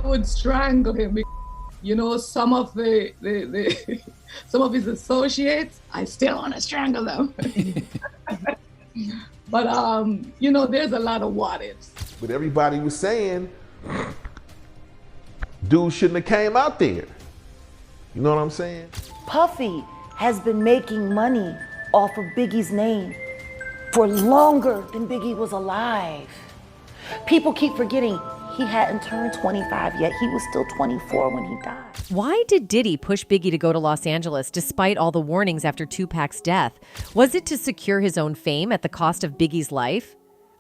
would strangle him. You know, some of some of his associates, I still want to strangle them. But you know, there's a lot of what ifs. But everybody was saying, dude shouldn't have came out there. You know what I'm saying? Puffy has been making money off of Biggie's name for longer than Biggie was alive. People keep forgetting he hadn't turned 25 yet. He was still 24 when he died. Why did Diddy push Biggie to go to Los Angeles despite all the warnings after Tupac's death? Was it to secure his own fame at the cost of Biggie's life?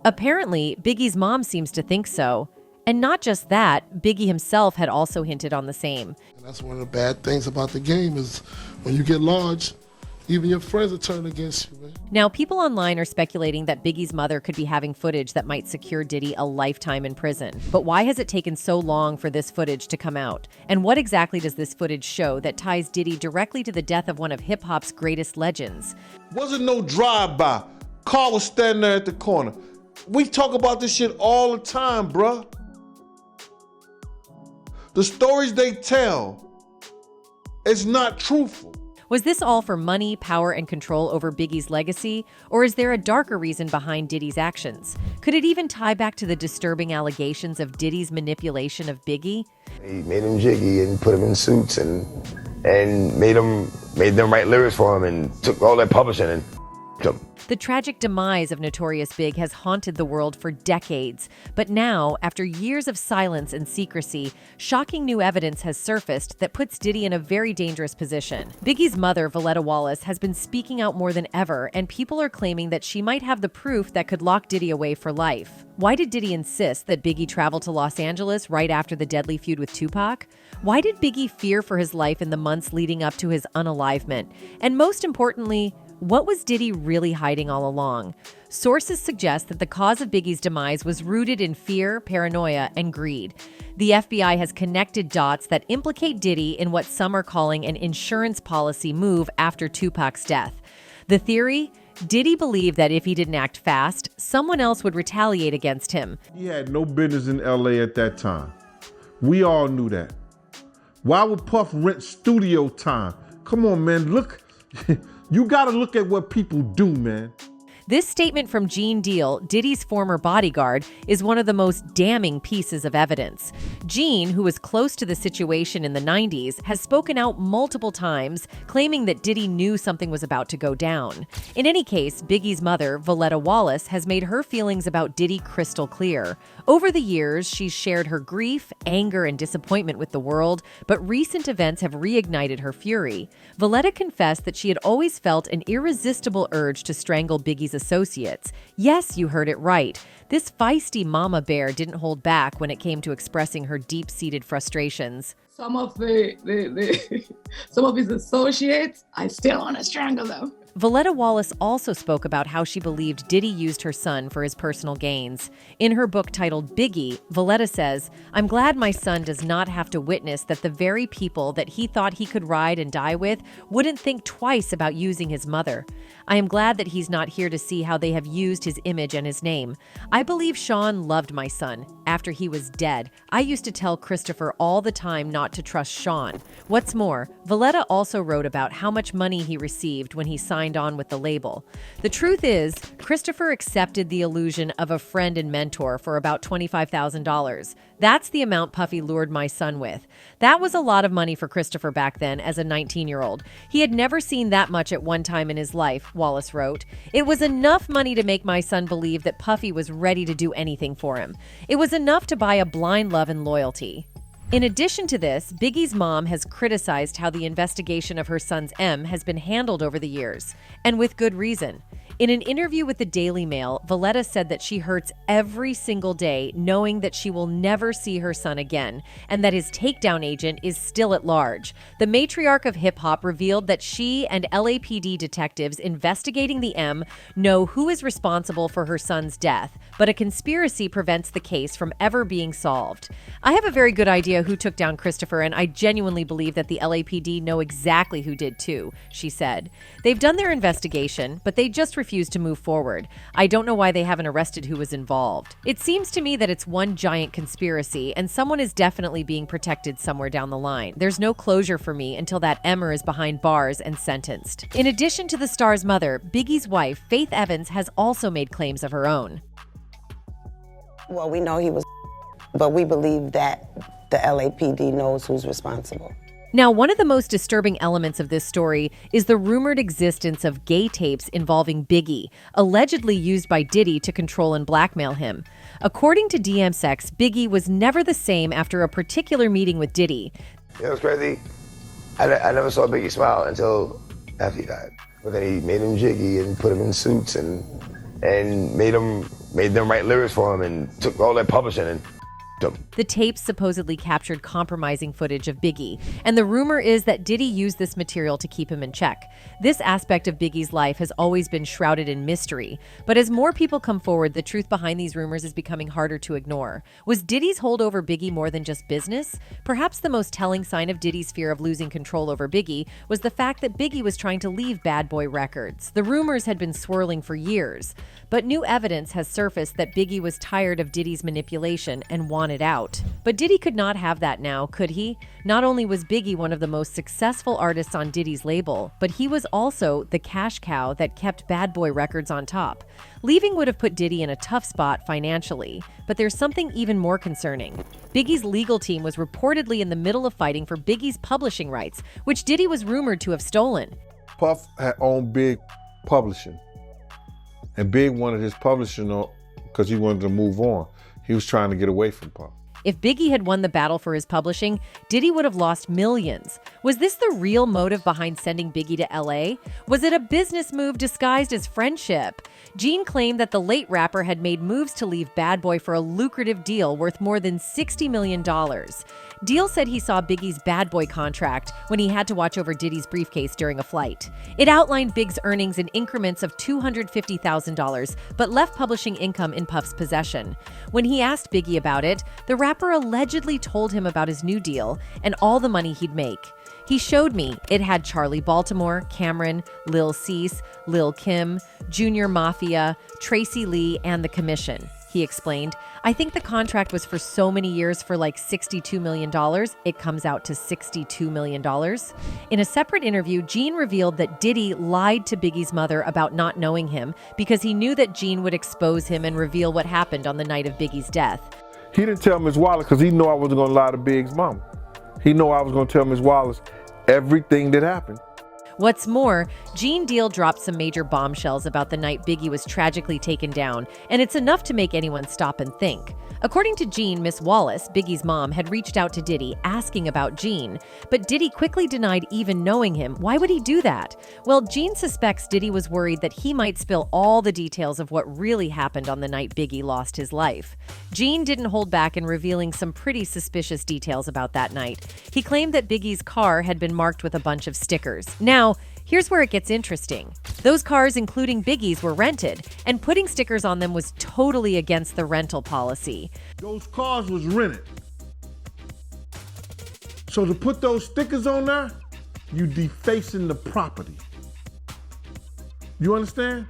Apparently, Biggie's mom seems to think so. And not just that, Biggie himself had also hinted on the same. And that's one of the bad things about the game is when you get large, even your friends will turn against you, man. Now, people online are speculating that Biggie's mother could be having footage that might secure Diddy a lifetime in prison. But why has it taken so long for this footage to come out? And what exactly does this footage show that ties Diddy directly to the death of one of hip-hop's greatest legends? Wasn't no drive-by. Car was standing there at the corner. We talk about this shit all the time, bruh. The stories they tell, it's not truthful. Was this all for money, power, and control over Biggie's legacy? Or is there a darker reason behind Diddy's actions? Could it even tie back to the disturbing allegations of Diddy's manipulation of Biggie? He made him jiggy and put him in suits and made them write lyrics for him and took all that publishing and took. The tragic demise of Notorious Big has haunted the world for decades. But now, after years of silence and secrecy, shocking new evidence has surfaced that puts Diddy in a very dangerous position. Biggie's mother, Voletta Wallace, has been speaking out more than ever, and people are claiming that she might have the proof that could lock Diddy away for life. Why did Diddy insist that Biggie travel to Los Angeles right after the deadly feud with Tupac? Why did Biggie fear for his life in the months leading up to his unalivement? And most importantly, what was Diddy really hiding all along? Sources suggest that the cause of Biggie's demise was rooted in fear, paranoia, and greed. The FBI has connected dots that implicate Diddy in what some are calling an insurance policy move after Tupac's death. The theory? Diddy believed that if he didn't act fast, someone else would retaliate against him. He had no business in LA at that time. We all knew that. Why would Puff rent studio time? Come on, man, look. You gotta look at what people do, man. This statement from Gene Deal, Diddy's former bodyguard, is one of the most damning pieces of evidence. Gene, who was close to the situation in the 90s, has spoken out multiple times, claiming that Diddy knew something was about to go down. In any case, Biggie's mother, Voletta Wallace, has made her feelings about Diddy crystal clear. Over the years, she's shared her grief, anger, and disappointment with the world, but recent events have reignited her fury. Voletta confessed that she had always felt an irresistible urge to strangle Biggie's associates. Yes, you heard it right. This feisty mama bear didn't hold back when it came to expressing her deep-seated frustrations. Some of some of his associates, I still want to strangle them. Voletta Wallace also spoke about how she believed Diddy used her son for his personal gains. In her book titled Biggie, Voletta says, "I'm glad my son does not have to witness that the very people that he thought he could ride and die with wouldn't think twice about using his mother. I am glad that he's not here to see how they have used his image and his name. I believe Sean loved my son. After he was dead, I used to tell Christopher all the time not to trust Sean." What's more, Voletta also wrote about how much money he received when he signed on with the label. The truth is, Christopher accepted the illusion of a friend and mentor for about $25,000. That's the amount Puffy lured my son with. That was a lot of money for Christopher back then as a 19-year-old. He had never seen that much at one time in his life, Wallace wrote. It was enough money to make my son believe that Puffy was ready to do anything for him. It was enough to buy a blind love and loyalty. In addition to this, Biggie's mom has criticized how the investigation of her son's M has been handled over the years, and with good reason. In an interview with the Daily Mail, Voletta said that she hurts every single day knowing that she will never see her son again, and that his takedown agent is still at large. The matriarch of hip-hop revealed that she and LAPD detectives investigating the M know who is responsible for her son's death, but a conspiracy prevents the case from ever being solved. I have a very good idea who took down Christopher, and I genuinely believe that the LAPD know exactly who did too, she said. They've done their investigation, but they just refused to move forward. I don't know why they haven't arrested who was involved. It seems to me that it's one giant conspiracy, and someone is definitely being protected somewhere down the line. There's no closure for me until that Emmer is behind bars and sentenced. In addition to the star's mother, Biggie's wife, Faith Evans, has also made claims of her own. Well, we know he was, but we believe that the LAPD knows who's responsible. Now, one of the most disturbing elements of this story is the rumored existence of gay tapes involving Biggie, allegedly used by Diddy to control and blackmail him. According to DMSex, Biggie was never the same after a particular meeting with Diddy. You know what's crazy? I never saw Biggie smile until after he died. But then he made him jiggy and put him in suits and made them write lyrics for him and took all that publishing and The tapes supposedly captured compromising footage of Biggie, and the rumor is that Diddy used this material to keep him in check. This aspect of Biggie's life has always been shrouded in mystery, but as more people come forward, the truth behind these rumors is becoming harder to ignore. Was Diddy's hold over Biggie more than just business? Perhaps the most telling sign of Diddy's fear of losing control over Biggie was the fact that Biggie was trying to leave Bad Boy Records. The rumors had been swirling for years, but new evidence has surfaced that Biggie was tired of Diddy's manipulation and wanted out. But Diddy could not have that now, could he? Not only was Biggie one of the most successful artists on Diddy's label, but he was also the cash cow that kept Bad Boy Records on top. Leaving would have put Diddy in a tough spot financially, but there's something even more concerning. Biggie's legal team was reportedly in the middle of fighting for Biggie's publishing rights, which Diddy was rumored to have stolen. Puff had owned Big Publishing, and Big wanted his publishing because he wanted to move on. He was trying to get away from Puff. If Biggie had won the battle for his publishing, Diddy would have lost millions. Was this the real motive behind sending Biggie to LA? Was it a business move disguised as friendship? Gene claimed that the late rapper had made moves to leave Bad Boy for a lucrative deal worth more than $60 million. Deal said he saw Biggie's Bad Boy contract when he had to watch over Diddy's briefcase during a flight. It outlined Big's earnings in increments of $250,000, but left publishing income in Puff's possession. When he asked Biggie about it, the rapper allegedly told him about his new deal and all the money he'd make. He showed me it had Charlie Baltimore, Cameron, Lil Cease, Lil Kim, Junior Mafia, Tracy Lee, and the Commission. He explained, I think the contract was for so many years for like $62 million, it comes out to $62 million. In a separate interview, Gene revealed that Diddy lied to Biggie's mother about not knowing him because he knew that Gene would expose him and reveal what happened on the night of Biggie's death. He didn't tell Miss Wallace because he knew I wasn't going to lie to Big's mom. He knew I was going to tell Miss Wallace everything that happened. What's more, Gene Deal dropped some major bombshells about the night Biggie was tragically taken down, and it's enough to make anyone stop and think. According to Gene, Miss Wallace, Biggie's mom, had reached out to Diddy asking about Gene, but Diddy quickly denied even knowing him. Why would he do that? Well, Gene suspects Diddy was worried that he might spill all the details of what really happened on the night Biggie lost his life. Gene didn't hold back in revealing some pretty suspicious details about that night. He claimed that Biggie's car had been marked with a bunch of stickers. Now, here's where it gets interesting. Those cars, including Biggie's, were rented, and putting stickers on them was totally against the rental policy. Those cars was rented. So to put those stickers on there, you defacing the property. You understand?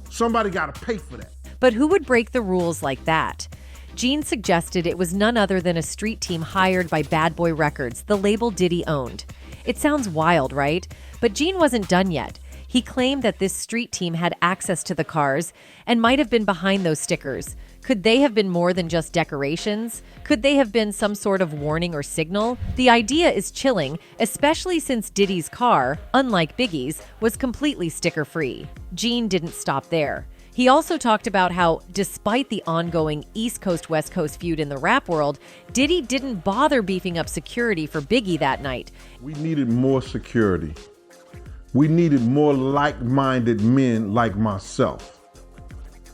Somebody got to pay for that. But who would break the rules like that? Gene suggested it was none other than a street team hired by Bad Boy Records, the label Diddy owned. It sounds wild, right? But Gene wasn't done yet. He claimed that this street team had access to the cars and might have been behind those stickers. Could they have been more than just decorations? Could they have been some sort of warning or signal? The idea is chilling, especially since Diddy's car, unlike Biggie's, was completely sticker-free. Gene didn't stop there. He also talked about how, despite the ongoing East Coast-West Coast feud in the rap world, Diddy didn't bother beefing up security for Biggie that night. We needed more security. We needed more like-minded men like myself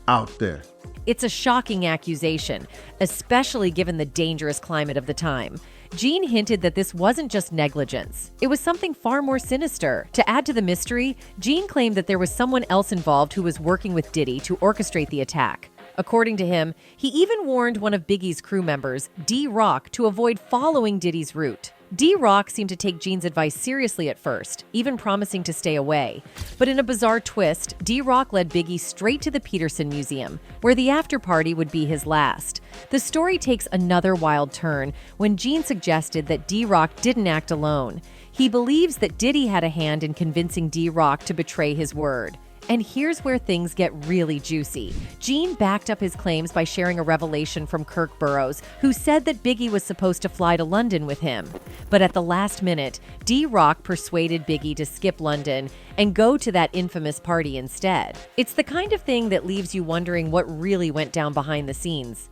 out there. It's a shocking accusation, especially given the dangerous climate of the time. Gene hinted that this wasn't just negligence. It was something far more sinister. To add to the mystery, Gene claimed that there was someone else involved who was working with Diddy to orchestrate the attack. According to him, he even warned one of Biggie's crew members, D-Rock, to avoid following Diddy's route. D-Rock seemed to take Gene's advice seriously at first, even promising to stay away. But in a bizarre twist, D-Rock led Biggie straight to the Peterson Museum, where the after-party would be his last. The story takes another wild turn when Gene suggested that D-Rock didn't act alone. He believes that Diddy had a hand in convincing D-Rock to betray his word. And here's where things get really juicy. Gene backed up his claims by sharing a revelation from Kirk Burroughs, who said that Biggie was supposed to fly to London with him. But at the last minute, D-Rock persuaded Biggie to skip London and go to that infamous party instead. It's the kind of thing that leaves you wondering what really went down behind the scenes.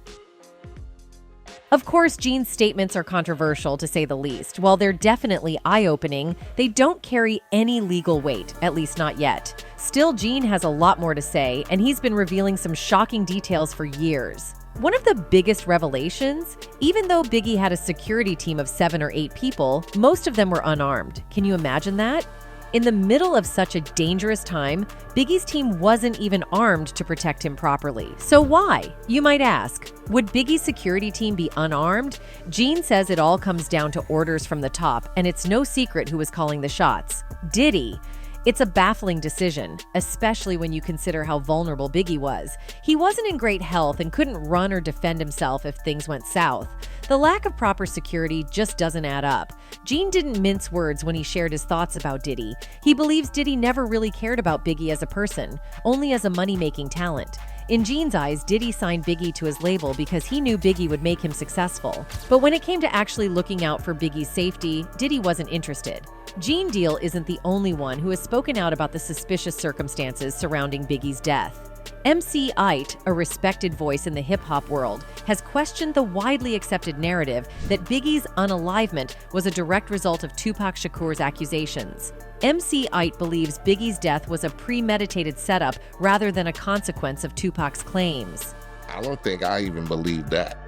Of course, Gene's statements are controversial, to say the least. While they're definitely eye-opening, they don't carry any legal weight, at least not yet. Still, Gene has a lot more to say, and he's been revealing some shocking details for years. One of the biggest revelations, even though Biggie had a security team of 7 or 8 people, most of them were unarmed. Can you imagine that? In the middle of such a dangerous time, Biggie's team wasn't even armed to protect him properly. So why? You might ask. Would Biggie's security team be unarmed? Gene says it all comes down to orders from the top, and it's no secret who was calling the shots. Diddy. It's a baffling decision, especially when you consider how vulnerable Biggie was. He wasn't in great health and couldn't run or defend himself if things went south. The lack of proper security just doesn't add up. Gene didn't mince words when he shared his thoughts about Diddy. He believes Diddy never really cared about Biggie as a person, only as a money-making talent. In Gene's eyes, Diddy signed Biggie to his label because he knew Biggie would make him successful. But when it came to actually looking out for Biggie's safety, Diddy wasn't interested. Gene Deal isn't the only one who has spoken out about the suspicious circumstances surrounding Biggie's death. MC Ite, a respected voice in the hip-hop world, has questioned the widely accepted narrative that Biggie's unalivement was a direct result of Tupac Shakur's accusations. MC Ite believes Biggie's death was a premeditated setup rather than a consequence of Tupac's claims. I don't think I even believe that.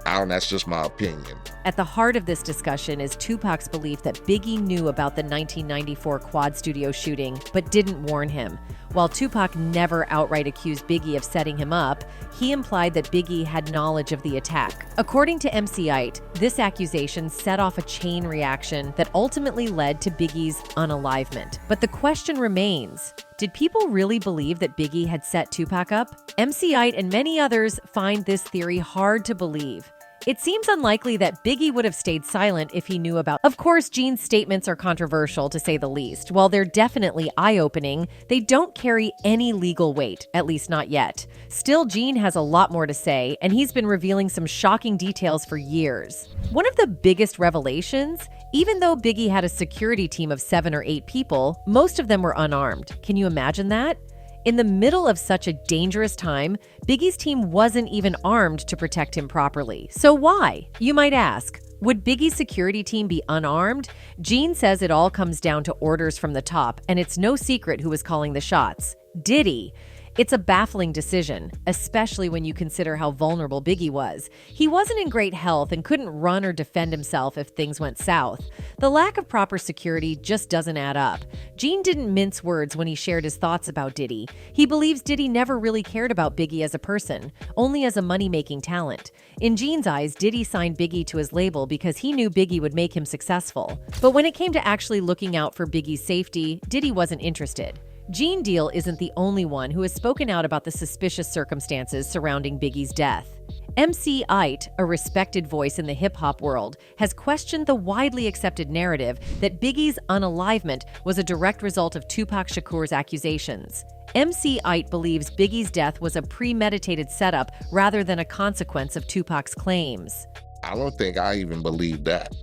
That's just my opinion. At the heart of this discussion is Tupac's belief that Biggie knew about the 1994 Quad Studio shooting, but didn't warn him. While Tupac never outright accused Biggie of setting him up, he implied that Biggie had knowledge of the attack. According to MC Ite, this accusation set off a chain reaction that ultimately led to Biggie's unalivement. But the question remains, did people really believe that Biggie had set Tupac up? MC Ite and many others find this theory hard to believe. It seems unlikely that Biggie would have stayed silent if he knew about. Of course, Gene's statements are controversial, to say the least. While they're definitely eye-opening, they don't carry any legal weight, at least not yet. Still, Gene has a lot more to say, and he's been revealing some shocking details for years. One of the biggest revelations, even though Biggie had a security team of 7 or 8 people, most of them were unarmed. Can you imagine that? In the middle of such a dangerous time, Biggie's team wasn't even armed to protect him properly. So why? You might ask. Would Biggie's security team be unarmed? Gene says it all comes down to orders from the top, and it's no secret who was calling the shots. Diddy. It's a baffling decision, especially when you consider how vulnerable Biggie was. He wasn't in great health and couldn't run or defend himself if things went south. The lack of proper security just doesn't add up. Gene didn't mince words when he shared his thoughts about Diddy. He believes Diddy never really cared about Biggie as a person, only as a money-making talent. In Gene's eyes, Diddy signed Biggie to his label because he knew Biggie would make him successful. But when it came to actually looking out for Biggie's safety, Diddy wasn't interested. Gene Deal isn't the only one who has spoken out about the suspicious circumstances surrounding Biggie's death. MC Ite, a respected voice in the hip-hop world, has questioned the widely accepted narrative that Biggie's unalivement was a direct result of Tupac Shakur's accusations. MC Ite believes Biggie's death was a premeditated setup rather than a consequence of Tupac's claims. I don't think I even believe that.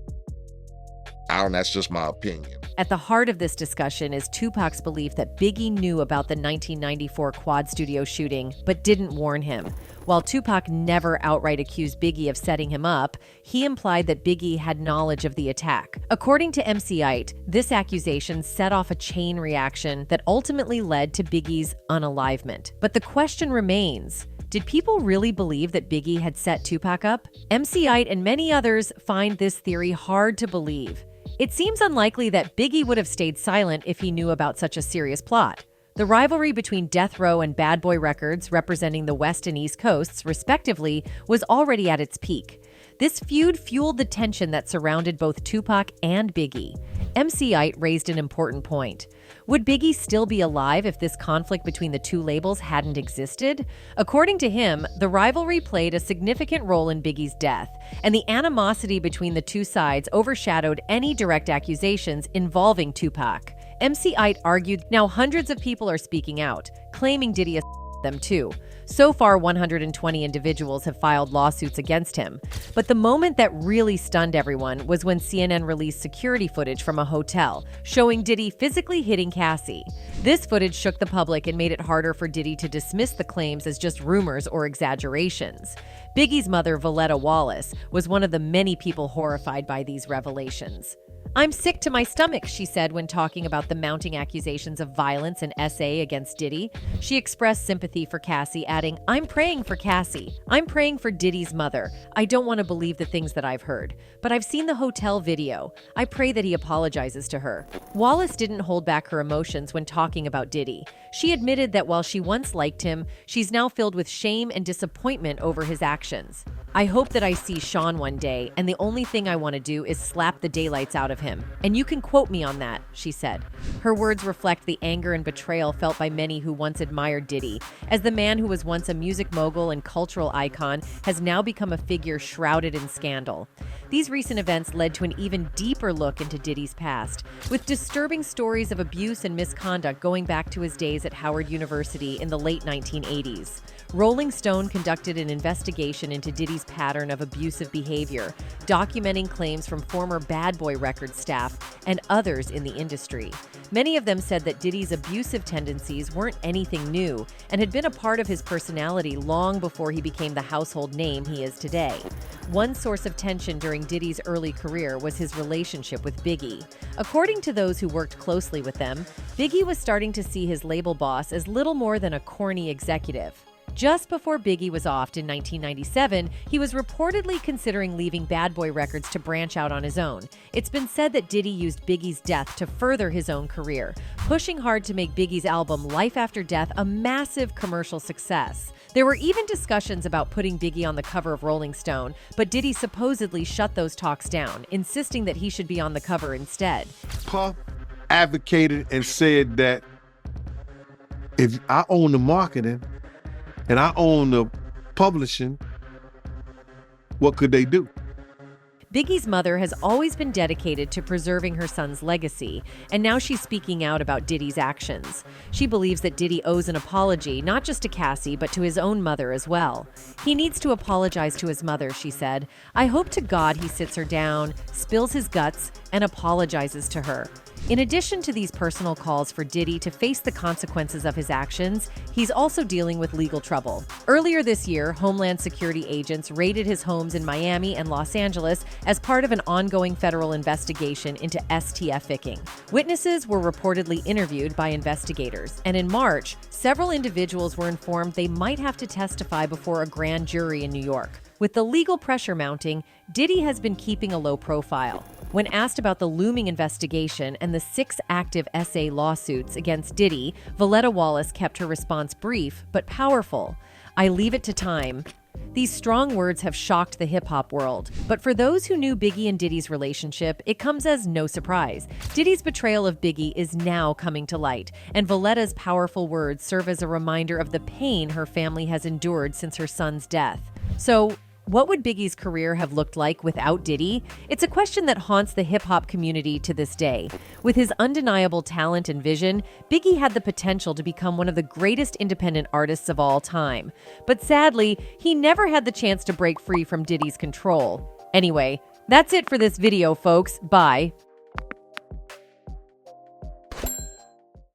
That's just my opinion. At the heart of this discussion is Tupac's belief that Biggie knew about the 1994 Quad Studio shooting, but didn't warn him. While Tupac never outright accused Biggie of setting him up, he implied that Biggie had knowledge of the attack. According to MC Ite, this accusation set off a chain reaction that ultimately led to Biggie's unalivement. But the question remains, did people really believe that Biggie had set Tupac up? MC Ite and many others find this theory hard to believe. It seems unlikely that Biggie would have stayed silent if he knew about such a serious plot. The rivalry between Death Row and Bad Boy Records, representing the West and East Coasts, respectively, was already at its peak. This feud fueled the tension that surrounded both Tupac and Biggie. MC Ite raised an important point. Would Biggie still be alive if this conflict between the two labels hadn't existed? According to him, the rivalry played a significant role in Biggie's death, and the animosity between the two sides overshadowed any direct accusations involving Tupac. MC Ite argued now hundreds of people are speaking out, claiming Diddy them too. So far, 120 individuals have filed lawsuits against him. But the moment that really stunned everyone was when CNN released security footage from a hotel, showing Diddy physically hitting Cassie. This footage shook the public and made it harder for Diddy to dismiss the claims as just rumors or exaggerations. Biggie's mother, Voletta Wallace, was one of the many people horrified by these revelations. "I'm sick to my stomach," she said when talking about the mounting accusations of violence and SA against Diddy. She expressed sympathy for Cassie, adding, "I'm praying for Cassie. I'm praying for Diddy's mother. I don't want to believe the things that I've heard. But I've seen the hotel video. I pray that he apologizes to her." Wallace didn't hold back her emotions when talking about Diddy. She admitted that while she once liked him, she's now filled with shame and disappointment over his actions. "I hope that I see Sean one day, and the only thing I want to do is slap the daylights out of him. And you can quote me on that," she said. Her words reflect the anger and betrayal felt by many who once admired Diddy, as the man who was once a music mogul and cultural icon has now become a figure shrouded in scandal. These recent events led to an even deeper look into Diddy's past, with disturbing stories of abuse and misconduct going back to his days at Howard University in the late 1980s. Rolling Stone conducted an investigation into Diddy's pattern of abusive behavior, documenting claims from former Bad Boy Records staff and others in the industry. Many of them said that Diddy's abusive tendencies weren't anything new and had been a part of his personality long before he became the household name he is today. One source of tension during Diddy's early career was his relationship with Biggie. According to those who worked closely with them, Biggie was starting to see his label boss as little more than a corny executive. Just before Biggie was offed in 1997, he was reportedly considering leaving Bad Boy Records to branch out on his own. It's been said that Diddy used Biggie's death to further his own career, pushing hard to make Biggie's album Life After Death a massive commercial success. There were even discussions about putting Biggie on the cover of Rolling Stone, but Diddy supposedly shut those talks down, insisting that he should be on the cover instead. Puff advocated and said that if I own the marketing and I own the publishing, what could they do? Biggie's mother has always been dedicated to preserving her son's legacy, and now she's speaking out about Diddy's actions. She believes that Diddy owes an apology not just to Cassie, but to his own mother as well. He needs to apologize to his mother, she said. "I hope to God he sits her down, spills his guts, and apologizes to her." In addition to these personal calls for Diddy to face the consequences of his actions, he's also dealing with legal trouble. Earlier this year, Homeland Security agents raided his homes in Miami and Los Angeles as part of an ongoing federal investigation into STF-icking. Witnesses were reportedly interviewed by investigators, and in March, several individuals were informed they might have to testify before a grand jury in New York. With the legal pressure mounting, Diddy has been keeping a low profile. When asked about the looming investigation and the 6 active SA lawsuits against Diddy, Voletta Wallace kept her response brief but powerful. "I leave it to time." These strong words have shocked the hip-hop world. But for those who knew Biggie and Diddy's relationship, it comes as no surprise. Diddy's betrayal of Biggie is now coming to light, and Voletta's powerful words serve as a reminder of the pain her family has endured since her son's death. So, what would Biggie's career have looked like without Diddy? It's a question that haunts the hip-hop community to this day. With his undeniable talent and vision, Biggie had the potential to become one of the greatest independent artists of all time. But sadly, he never had the chance to break free from Diddy's control. Anyway, that's it for this video, folks. Bye.